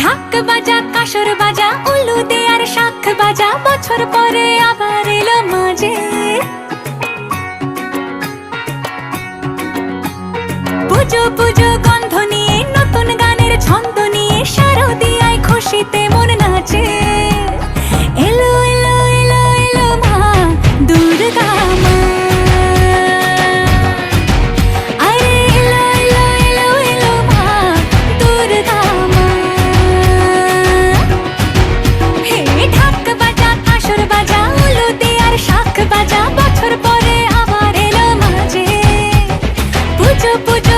ঢাক বাজা কাসর বাজা উলু দে আর শাখ বাজা, বছর পরে আবার এলো মাঝে। পুজো পুজো গন্ধ নিয়ে নতুন গানের ছন্দ নিয়ে শারদিয়ায় খুশিতে মন নাচে। এলো এলো এলো এলো মা দুর্গা মা, আরে এলো এলো এলো এলো মা দুর্গা মা। হে ঢাক বাজা কাসর বাজা উলু দে আর শাখ বাজা, বছর পরে আবার এলো মাঝে। পুজো পুজো